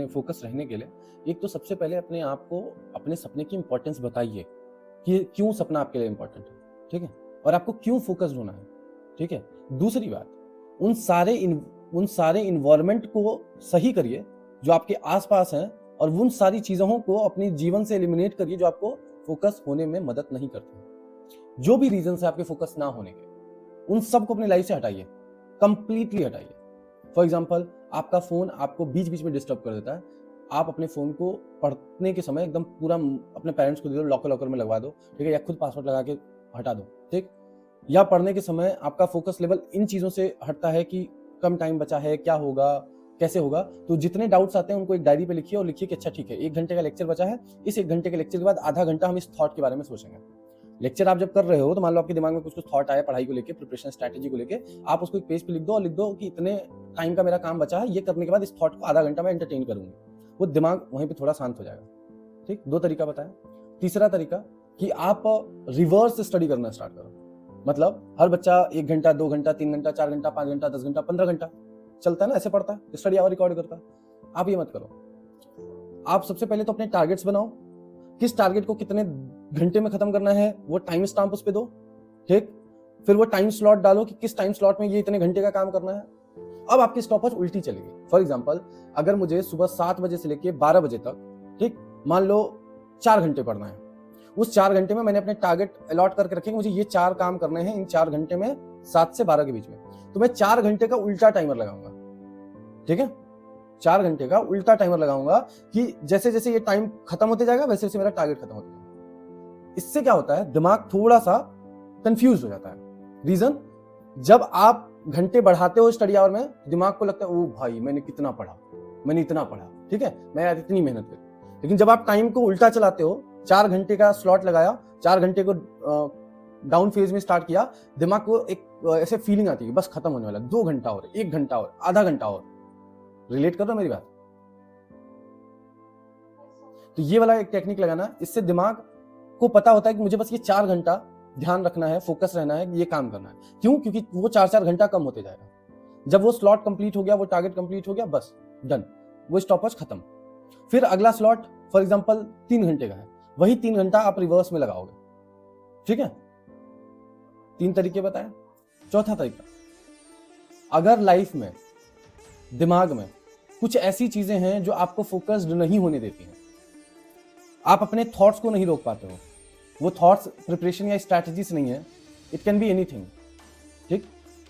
Focus रहने के लिए एक तो सबसे पहले अपने आप को अपने सपने की इंपॉर्टेंस बताइए कि क्यों सपना आपके लिए इंपॉर्टेंट है, ठीक है, और आपको क्यों फोकस्ड होना है, ठीक है। दूसरी बात, उन सारे इन्वायरमेंट को सही करिए जो आपके आसपास हैं, और उन सारी चीजों को अपने जीवन से एलिमिनेट करिए जो आपको फोकस होने में मदद नहीं करती। जो भी रीजन है आपके फोकस ना होने के, उन सबको अपनी लाइफ से हटाइए, कंप्लीटली हटाइए। फॉर एग्जाम्पल, आपका फोन आपको बीच बीच में डिस्टर्ब कर देता है, आप अपने फोन को पढ़ने के समय एकदम पूरा अपने पेरेंट्स को दे दो, लॉकर में लगवा दो, ठीक है, या खुद पासवर्ड लगा के हटा दो, ठीक। या पढ़ने के समय आपका फोकस लेवल इन चीजों से हटता है कि कम टाइम बचा है, क्या होगा, कैसे होगा, तो जितने डाउट्स आते हैं उनको एक डायरी पे लिखिए और लिखिए कि अच्छा ठीक है, 1 घंटे का लेक्चर बचा है, इस 1 घंटे के लेक्चर के बाद आधा घंटा हम इस थॉट के बारे में सोचेंगे। लेक्चर आप जब कर रहे हो तो मान लो आपके दिमाग में कुछ थॉट आया पढ़ाई को लेके, प्रिपरेशन स्ट्रैटेजी को लेके, आप उसको एक पेज पे लिख दो और लिख दो कि इतने टाइम का मेरा काम बचा है, ये करने के बाद इस थॉट को आधा घंटा मैं एंटरटेन करूंगी। वो दिमाग वहीं पे थोड़ा शांत हो जाएगा, ठीक। 2 तरीका बताया। तीसरा तरीका कि आप रिवर्स स्टडी करना स्टार्ट करो। मतलब हर बच्चा 1 घंटा, 2 घंटा, 3 घंटा, 4 घंटा, 5 घंटा, 10 घंटा, 15 घंटा चलता है ना, ऐसे पढ़ता है, स्टडी आवर रिकॉर्ड करता है। आप ये मत करो। आप सबसे पहले तो अपने टारगेट्स बनाओ, किस टारगेट को कितने घंटे में खत्म करना है, वो टाइम स्टाम्प उस पे दो, ठीक। फिर वो टाइम स्लॉट डालो कि किस टाइम स्लॉट में ये इतने घंटे का काम करना है। अब आपकी स्टॉपवॉच उल्टी चलेगी। फॉर एग्जांपल, अगर मुझे सुबह 7 बजे से लेके 12 बजे तक, ठीक, मान लो 4 घंटे पढ़ना है, उस 4 घंटे में मैंने अपने टारगेट अलॉट करके रखे कि मुझे ये 4 काम करने हैं इन 4 घंटे में, 7 से 12 के बीच में, तो मैं 4 घंटे का उल्टा टाइमर लगाऊंगा, ठीक है। 4 घंटे का उल्टा टाइमर लगाऊंगा कि जैसे जैसे ये टाइम खत्म होते जाएगा वैसे वैसे मेरा टारगेट खत्म होता जाएगा। इससे क्या होता है, दिमाग थोड़ा सा कंफ्यूज हो जाता है। रीजन, जब आप घंटे बढ़ाते हो स्टडी आवर में, दिमाग को लगता है ओ भाई मैंने कितना पढ़ा, मैंने इतना पढ़ा, ठीक है, मैं आज इतनी मेहनत करी। लेकिन जब आप टाइम को उल्टा चलाते हो, 4 घंटे का स्लॉट लगाया, 4 घंटे को डाउन फेज में स्टार्ट किया, दिमाग को एक ऐसे फीलिंग आती है बस खत्म होने वाला, 2 घंटा और, 1 घंटा और, आधा घंटा और। रिलेट कर रहे हो मेरी बात? तो ये वाला एक टेक्निक लगाना, इससे दिमाग को पता होता है कि मुझे बस ये 4 घंटा ध्यान रखना है, फोकस रहना है, ये काम करना है। क्यों? क्योंकि वो 4-4 घंटा कम होते जाएगा। जब वो स्लॉट कंप्लीट हो गया, वो टारगेट कंप्लीट हो गया, बस डन, वो स्टॉपवॉच खत्म। फिर अगला स्लॉट फॉर एग्जांपल 3 घंटे का है, वही 3 घंटा आप रिवर्स में लगाओगे, ठीक है। 3 तरीके बताए। चौथा तरीका, अगर लाइफ में, दिमाग में कुछ ऐसी चीजें हैं जो आपको फोकस्ड नहीं होने देती हैं, आप अपने थॉट्स को नहीं रोक पाते हो, वो थॉट्स प्रिपरेशन या स्ट्रैटेजी से नहीं है, इट कैन बी एनीथिंग, ठीक।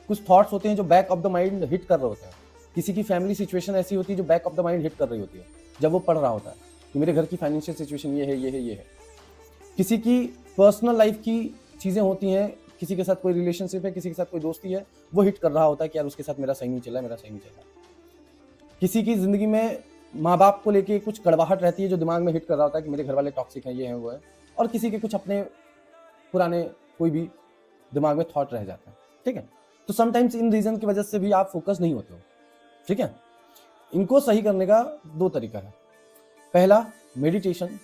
कुछ थॉट्स होते हैं जो back of the mind hit कर रहे होते हैं। किसी की फैमिली सिचुएशन ऐसी होती है जो back of the mind hit कर रही होती है जब वो पढ़ रहा होता है कि मेरे घर की फाइनेंशियल सिचुएशन ये है, ये है, ये है। किसी की पर्सनल लाइफ की चीजें होती हैं, किसी के साथ कोई रिलेशनशिप है, किसी के साथ कोई दोस्ती है, वो हिट कर रहा होता है कि यार उसके साथ मेरा सही नहीं चल रहा है, मेरा सही नहीं चल रहा है। किसी की जिंदगी में माँ बाप को लेके कुछ कड़वाहट रहती है जो दिमाग में हिट कर रहा होता है कि मेरे घर वाले टॉक्सिक हैं, ये है, वो है। और किसी के कुछ अपने पुराने कोई भी दिमाग में थॉट रह जाता है, ठीक है। तो समटाइम्स इन रीजन की वजह से भी आप फोकस नहीं होते हो, ठीक है। इनको सही करने का 2 तरीका है। पहला मेडिटेशन,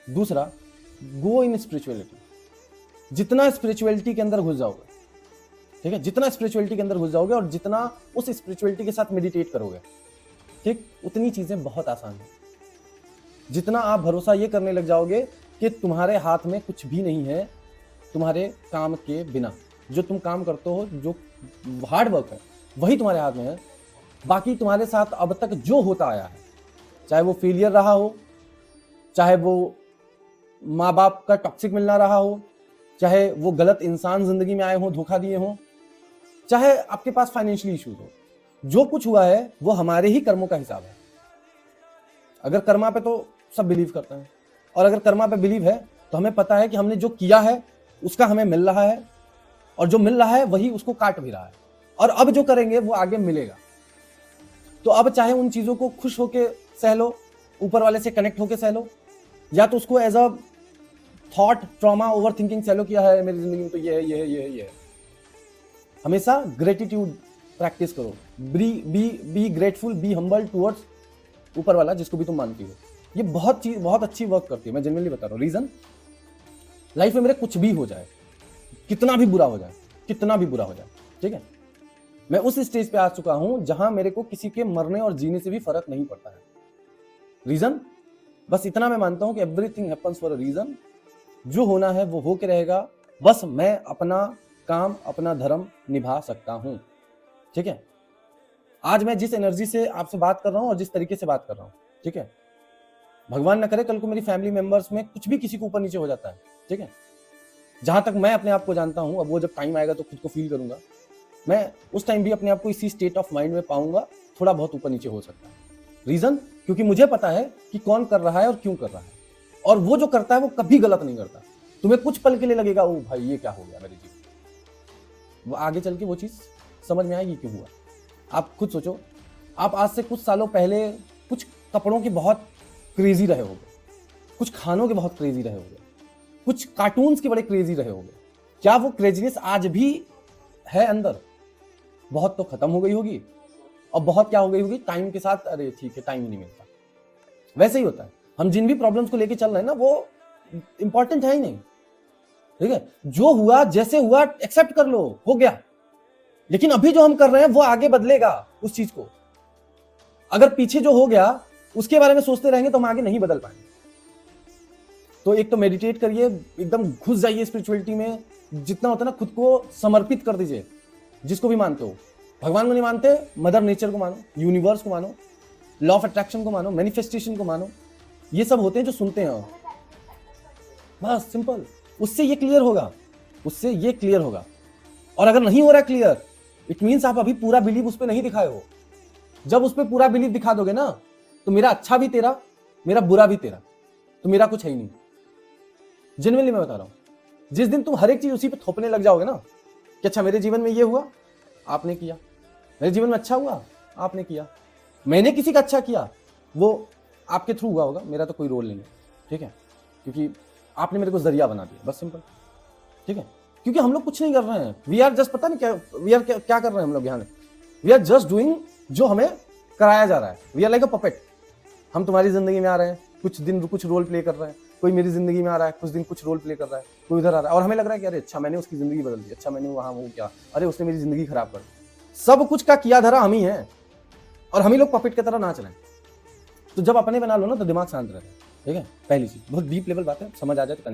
दूसरा गो इन स्पिरिचुअलिटी। जितना स्पिरिचुअलिटी के अंदर घुस जाओगे, ठीक है, जितना स्पिरिचुअलिटी के अंदर घुस जाओगे और जितना उस स्पिरिचुअलिटी के साथ मेडिटेट करोगे, ठीक, उतनी चीजें बहुत आसान है। जितना आप भरोसा ये करने लग जाओगे कि तुम्हारे हाथ में कुछ भी नहीं है तुम्हारे काम के बिना, जो तुम काम करते हो, जो हार्ड वर्क है वही तुम्हारे हाथ में है, बाकी तुम्हारे साथ अब तक जो होता आया है, चाहे वो फेलियर रहा हो, चाहे वो माँ बाप का टॉक्सिक मिलना रहा हो, चाहे वो गलत इंसान जिंदगी में आए हो, धोखा दिए हो, चाहे आपके पास फाइनेंशियल इश्यूज हो, जो कुछ हुआ है वो हमारे ही कर्मों का हिसाब है। अगर कर्मा पे तो सब बिलीव करते हैं, और अगर कर्मा पे बिलीव है तो हमें पता है कि हमने जो किया है उसका हमें मिल रहा है, और जो मिल रहा है वही उसको काट भी रहा है, और अब जो करेंगे वो आगे मिलेगा। तो अब चाहे उन चीजों को खुश होके सह लो, ऊपर वाले से कनेक्ट होके सह लो, या तो उसको as a thought trauma overthinking सह लो, किया है मेरी जिंदगी में तो ये है, ये है, ये है, ये है। हमेशा ग्रेटिट्यूड प्रैक्टिस करो, be grateful, be humble towards ऊपर वाला जिसको भी तुम मानती हो। ये बहुत अच्छी वर्क करती है, मैं जेन्युइनली बता रहा हूँ। रीजन, लाइफ में मेरे कुछ भी हो जाए, कितना भी बुरा हो जाए, कितना भी बुरा हो जाए, ठीक है, मैं उस स्टेज पे आ चुका हूं जहां मेरे को किसी के मरने और जीने से भी फर्क नहीं पड़ता है। रीजन, बस इतना मैं मानता हूं कि everything happens for a reason. जो होना है वो होके रहेगा, बस मैं अपना काम, अपना धर्म निभा सकता हूं। ठीक है, आज मैं जिस एनर्जी से आपसे बात कर रहा हूं और जिस तरीके से बात कर रहा हूं, ठीक है, भगवान ना करे कल को मेरी फैमिली मेंबर्स में कुछ भी किसी को ऊपर नीचे हो जाता है, ठीक है, जहां तक मैं अपने आप को जानता हूं, अब वो जब टाइम आएगा तो खुद को फील करूंगा, मैं उस टाइम भी अपने आप को इसी स्टेट ऑफ माइंड में पाऊंगा, थोड़ा बहुत ऊपर नीचे हो सकता है। रीजन, क्योंकि मुझे पता है कि कौन कर रहा है और क्यों कर रहा है, और वो जो करता है वो कभी गलत नहीं करता। तुम्हें कुछ पल के लिए लगेगा ओ भाई ये क्या हो गया मेरे जीवन, वो आगे चल के वो चीज समझ में आएगी क्यों हुआ। आप खुद सोचो, आप आज से कुछ सालों पहले कुछ कपड़ों के बहुत क्रेजी रहे होगे, कुछ खानों के बहुत क्रेजी रहे होगे, कुछ कार्टून्स के बड़े क्रेजी रहे होगे। क्या वो क्रेजीनेस आज भी है अंदर? बहुत तो खत्म हो गई होगी, और बहुत क्या हो गई होगी टाइम के साथ, अरे ठीक है टाइम ही नहीं मिलता। वैसे ही होता है, हम जिन भी प्रॉब्लम्स को लेके चल रहे हैं ना वो इंपॉर्टेंट है ही नहीं, ठीक है, जो हुआ जैसे हुआ एक्सेप्ट कर लो, हो गया। लेकिन अभी जो हम कर रहे हैं वो आगे बदलेगा उस चीज को। अगर पीछे जो हो गया उसके बारे में सोचते रहेंगे तो हम आगे नहीं बदल पाएंगे। तो एक तो मेडिटेट करिए, एकदम घुस जाइए स्पिरिचुअलिटी में, जितना होता है ना खुद को समर्पित कर दीजिए। जिसको भी मानते हो, भगवान को नहीं मानते, मदर नेचर को मानो, यूनिवर्स को मानो, लॉ ऑफ अट्रैक्शन को मानो, मैनिफेस्टेशन को मानो, ये सब होते हैं जो सुनते हैं। बस सिंपल, उससे ये क्लियर होगा, उससे ये क्लियर होगा। और अगर नहीं हो रहा क्लियर, इट मीन्स आप अभी पूरा बिलीव उस पर नहीं दिखाए हो। जब उस पर पूरा बिलीव दिखा दोगे ना, तो मेरा अच्छा भी तेरा, मेरा बुरा भी तेरा, तो मेरा कुछ है ही नहीं। जेन्युइनली मैं बता रहा हूं, जिस दिन तुम हर एक चीज उसी पे थोपने लग जाओगे ना कि अच्छा मेरे जीवन में ये हुआ, आपने किया, मेरे जीवन में अच्छा हुआ, आपने किया, मैंने किसी का अच्छा किया, वो आपके थ्रू हुआ होगा, मेरा तो कोई रोल नहीं है, ठीक है, क्योंकि आपने मेरे को जरिया बना दिया, बस सिंपल। ठीक है, क्योंकि हम लोग कुछ नहीं कर रहे हैं, वी आर जस्ट, पता नहीं क्या वी आर क्या कर रहे हैं हम लोग यहाँ, वी आर जस्ट डूइंग जो हमें कराया जा रहा है। We are like a puppet. हम तुम्हारी जिंदगी में आ रहे हैं, कुछ दिन कुछ रोल प्ले कर रहे हैं, कोई मेरी जिंदगी में आ रहा है, कुछ दिन कुछ रोल प्ले कर रहा है, कोई उधर आ रहा है, और हमें लग रहा है कि अरे अच्छा मैंने उसकी जिंदगी बदल दी, अच्छा मैंने वहां वो क्या, अरे उसने मेरी जिंदगी खराब कर दी। सब कुछ का किया धरा हम ही है, और हम ही लोग पपेट की तरह नाच रहे हैं। तो जब अपने बना लो ना तो दिमाग शांत रहता है। ठीक है, पहली चीज, बहुत डीप लेवल बात है, समझ आ जाए तो कनेक्ट।